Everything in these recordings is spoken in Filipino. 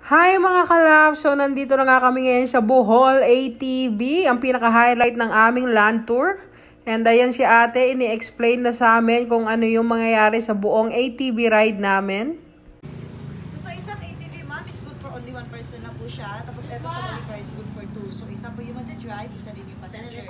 Hi mga kalab! So nandito na nga kami ngayon sa Bohol ATV, ang pinaka-highlight ng aming land tour. And ayan si ate, ini-explain na sa amin kung ano yung mangyayari sa buong ATV ride namin. So sa isang ATV ma'am is good for only one person na po siya. Tapos eto sa Bolivar is good for two. So isa po yung mag-drive, isa din yung passenger.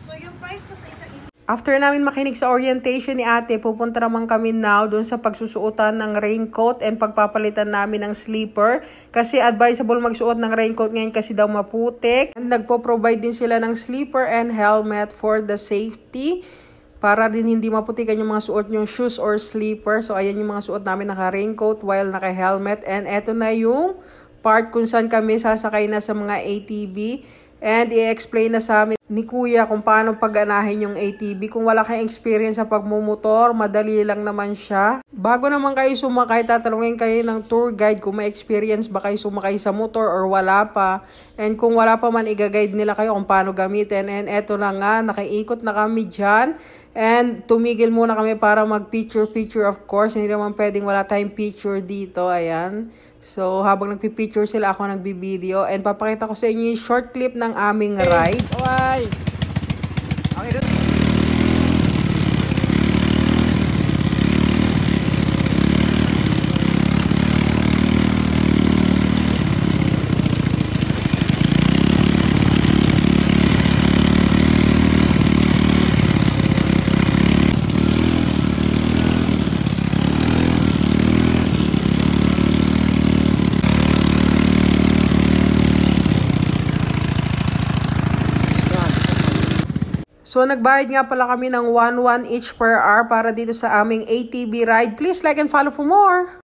So yung price po sa isang ATV. After namin makinig sa orientation ni ate, pupunta naman kami now doon sa pagsusuotan ng raincoat and pagpapalitan namin ng sleeper. Kasi advisable magsuot ng raincoat ngayon kasi daw maputik. And nagpo-provide din sila ng sleeper and helmet for the safety. Para din hindi maputikan yung mga suot yung shoes or sleeper. So ayan yung mga suot namin, naka-raincoat while naka-helmet. And eto na yung part kung saan kami sasakay na sa mga ATV. And i-explain na sa amin ni Kuya kung paano pag-anahin yung ATV. Kung wala kayong experience sa pagmumotor, madali lang naman siya. Bago naman kayo sumakay, tatanungin kayo ng tour guide kung may experience ba kayo sumakay sa motor or wala pa. And kung wala pa man, i-guide nila kayo kung paano gamitin. And eto na nga, nakaiikot na kami dyan. And tumigil muna kami para mag-picture of course. Hindi naman pwedeng wala tayong picture dito. Ayan. So, habang nagpipicture sila, ako nagbibideo. And papakita ko sa inyo yung short clip ng aming ride. Why? Okay, So, nagbayad nga pala kami ng 1-1 each per hour para dito sa aming ATV ride. Please like and follow for more!